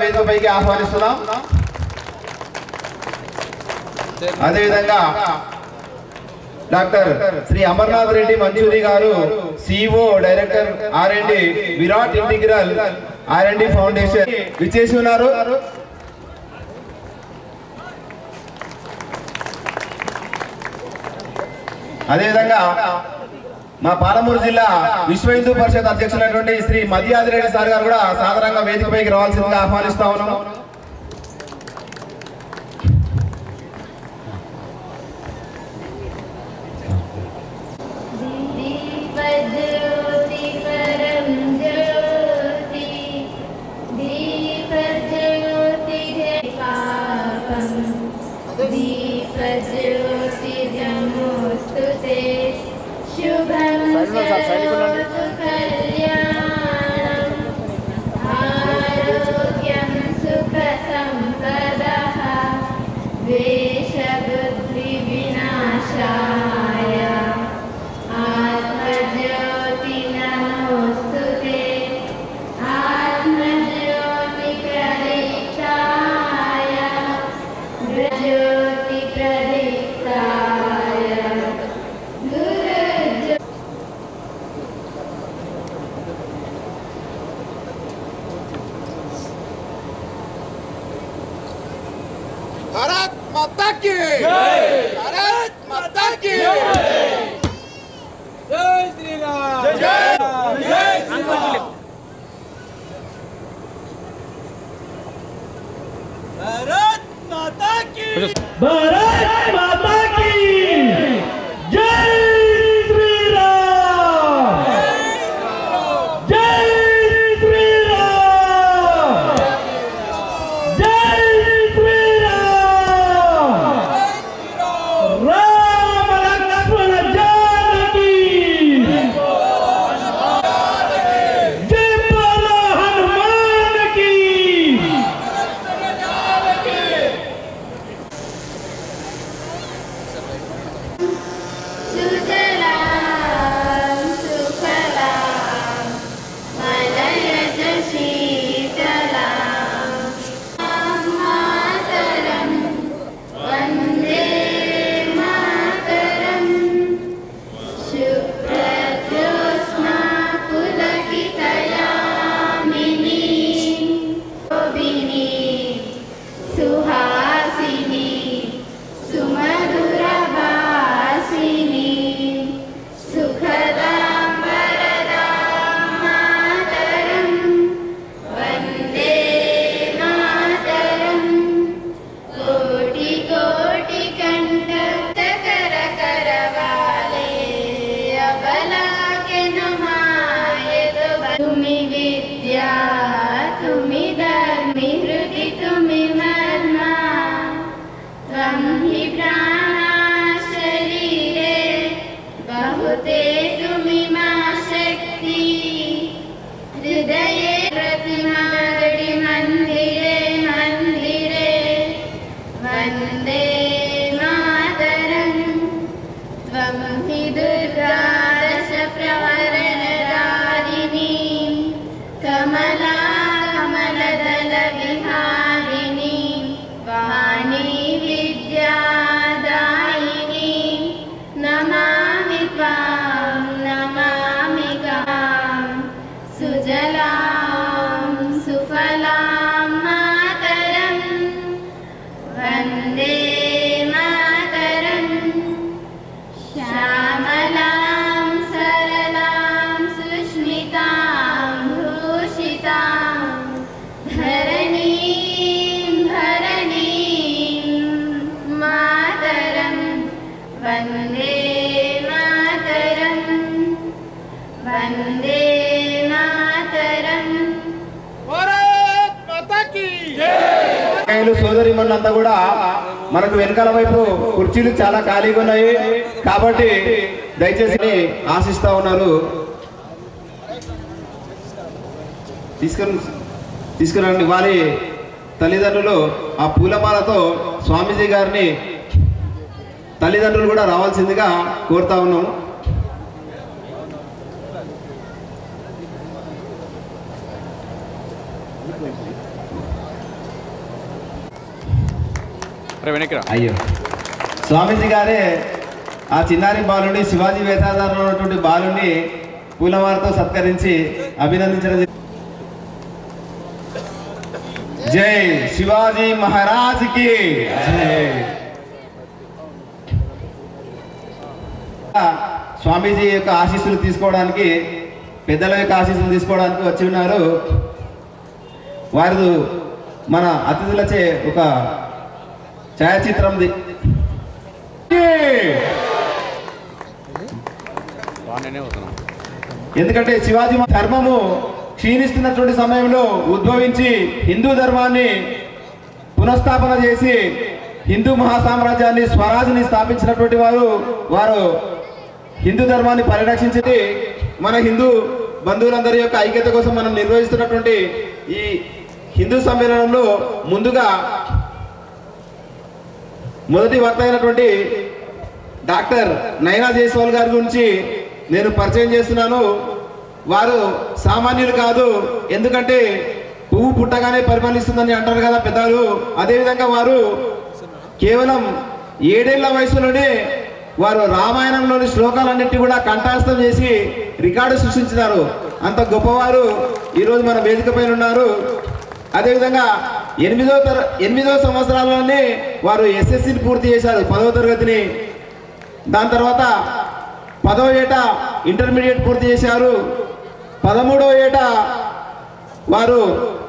వేదికపైకి ఆహ్వానిస్తున్నాం. అదేవిధంగా డాక్టర్ శ్రీ అమర్నాథ్ రెడ్డి మంజూరి గారు, CEO director R&D Virat integral R&D foundation విచ్చేసి ఉన్నారు. అదేవిధంగా మా పాలమూరు జిల్లా విశ్వ హిందూ పరిషత్ అధ్యక్షులైనటువంటి శ్రీ మధ్యాదిరెడ్డి సార్ గారు కూడా సాధారణంగా వేదికపైకి రావాల్సిందిగా ఆహ్వానిస్తా ఉన్నాం. ఆరోగ్యం సుఖ సంపదః ద్వేషబుద్ధి వినాశాయ ఆత్మజ్యోతి నమోస్తుతే ఆత్మజ్యోతి ప్రదీప్తాయ జ్యోతి ప్రదీప్తాయ గురు. भारत माता की जय, भारत माता की जय, जय श्री राम, जय जय श्री राम, भारत माता की, भारत माता की जय श्री राम, जय श्री राम, जय श्री राम, राम लक्ष्मण जानकी, जय बोलो हनुमान की, सुजलां सुफलां मलयज शीतलां मातरं वन्दे मातरं शुभ्रज्योत्स्ना पुलकितयामिनी शोभिनी सुहासिनी सुमधुरभासिनी सुखदां वरदां मातरं वन्दे मातरं कोटि कोटि कंठ कर करवाले अबला के नुमाए तुम्ही विद्या तुम्ही धर्मी हृदि तुम्ही मर्मा त्वं हि प्राणा शरीरे बहुते तुम्ही मा शक्ति हृदये प्रतिमागणि मंदिरे मंदिरे वन्दे मातरं त्वं हि दुर्गा दश प्रवरनदारिणी कमला कमलदल विहारिणी वाणी विद्यादायिनी नमामि त्वां नमामि गां सुजलां सुफलां मातरं वन्दे मातरं श्यामलां सरलां सुष्मितां भूषितां धरणीं धरणीं मातरं वन्दे मातरं वन्दे मातरं. भारत माता की जय. సోదరి మనంతా కూడా మనకు వెనకాల వైపు కుర్చీలు చాలా ఖాళీగా ఉన్నాయి కాబట్టి దయచేసి ఆశిస్తా ఉన్నారు. తీసుకురండి. వారి తల్లిదండ్రులు ఆ పూలమాలతో స్వామీజీ గారిని తల్లిదండ్రులు కూడా రావాల్సిందిగా కోరుతా ఉన్నాము. అయ్యో, స్వామీజీ గారే ఆ చిన్నారి బాలుని శివాజీ వేషాధారంలో ఉన్నటువంటి బాలుని పూలవారితో సత్కరించి అభినందించడం. జై శివాజీ మహారాజ్ కి జై. స్వామీజీ యొక్క ఆశీస్సులు తీసుకోవడానికి, పెద్దల యొక్క ఆశీస్సులు తీసుకోవడానికి వచ్చి ఉన్నారు. వారు మన అతిథులచే ఒక ఛాయాచిత్రంది. ఎందుకంటే శివాజీ ధర్మము క్షీణిస్తున్నటువంటి సమయంలో ఉద్భవించి హిందూ ధర్మాన్ని పునఃస్థాపన చేసి హిందూ మహాసామ్రాజ్యాన్ని, స్వరాజ్ని స్థాపించినటువంటి వారు హిందూ ధర్మాన్ని పరిరక్షించి మన హిందూ బంధువులందరి యొక్క ఐక్యత కోసం మనం నిర్వహిస్తున్నటువంటి ఈ హిందూ సమ్మేళనంలో ముందుగా మొదటి వక్త అయినటువంటి డాక్టర్ నైనా జైస్వాల్ గారి గురించి నేను పరిచయం చేస్తున్నాను. వారు సామాన్యులు కాదు. ఎందుకంటే పువ్వు పుట్టగానే పరిపాలిస్తుందని అంటారు కదా పెద్దలు. అదేవిధంగా వారు కేవలం 7 ఏళ్ల వయసులోనే వారు రామాయణంలోని శ్లోకాలన్నింటినీ కూడా కంఠస్థం చేసి రికార్డు సృష్టించినారు. అంత గొప్పవారు ఈరోజు మన వేదిక పైన ఉన్నారు. అదేవిధంగా 8వ సంవత్సరాల్లోనే వారు ఎస్ఎస్సిని పూర్తి చేశారు, 10వ తరగతిని. దాని తర్వాత 10వ ఏట ఇంటర్మీడియట్ పూర్తి చేశారు. 13వ ఏట వారు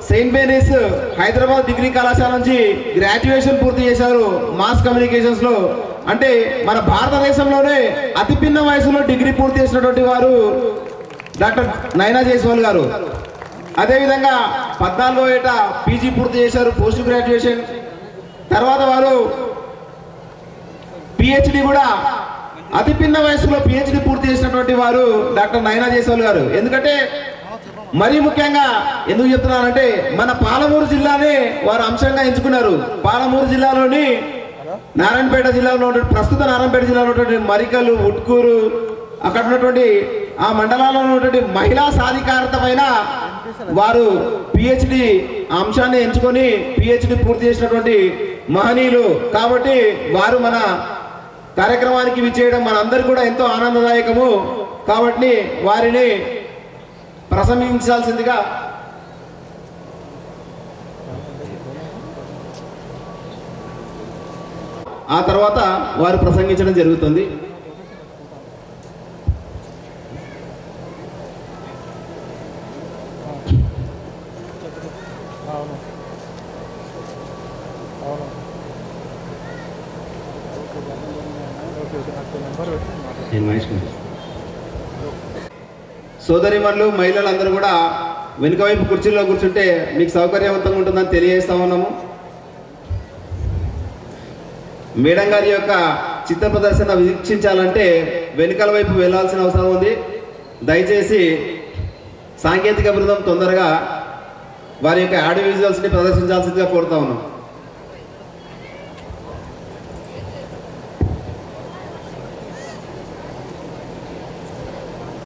సెయింట్ మేరీస్ హైదరాబాద్ డిగ్రీ కళాశాల నుంచి గ్రాడ్యుయేషన్ పూర్తి చేశారు మాస్ కమ్యూనికేషన్స్ లో. అంటే మన భారతదేశంలోనే అతి పిన్న వయసులో డిగ్రీ పూర్తి చేసినటువంటి వారు డాక్టర్ నైనా జైస్వాల్ గారు. అదేవిధంగా 14వ ఏట పీజీ పూర్తి చేశారు, పోస్ట్ గ్రాడ్యుయేషన్. తర్వాత వారు పిహెచ్డి కూడా అతి పిన్న వయసులో పిహెచ్డి పూర్తి చేసినటువంటి వారు డాక్టర్ నైనా జైస్వాల్ గారు. ఎందుకంటే మరీ ముఖ్యంగా ఎందుకు చెప్తున్నానంటే మన పాలమూరు జిల్లానే వారు అంశంగా ఎంచుకున్నారు. పాలమూరు జిల్లాలోని నారాయణపేట జిల్లాలో ప్రస్తుత నారాయణపేట జిల్లాలో ఉన్నటువంటి మరికలు, ఉట్కూరు, అక్కడ ఉన్నటువంటి ఆ మండలాల్లో ఉన్నటువంటి మహిళా సాధికారత పైన వారు పిహెచ్డి అంశాన్ని ఎంచుకొని పిహెచ్డి పూర్తి చేసినటువంటి మహనీయులు. కాబట్టి వారు మన కార్యక్రమానికి విచ్చేయడం మనందరికీ కూడా ఎంతో ఆనందదాయకము. కాబట్టి వారిని ప్రశంసించాల్సిందిగా ఆ తర్వాత వారు ప్రసంగించడం జరుగుతుంది. సోదరిమణులు, మహిళలందరూ కూడా వెనుక వైపు కుర్చీలో కూర్చుంటే మీకు సౌకర్యవంతంగా ఉంటుందని తెలియజేస్తా ఉన్నాము. మేడం గారి యొక్క చిత్ర ప్రదర్శన వీక్షించాలంటే వెనుకల వైపు వెళ్లాల్సిన అవసరం ఉంది. దయచేసి సాంకేతిక బృందం తొందరగా వారి యొక్క ఆడియో విజువల్స్ని ప్రదర్శించాల్సిందిగా కోరుతా ఉన్నాం.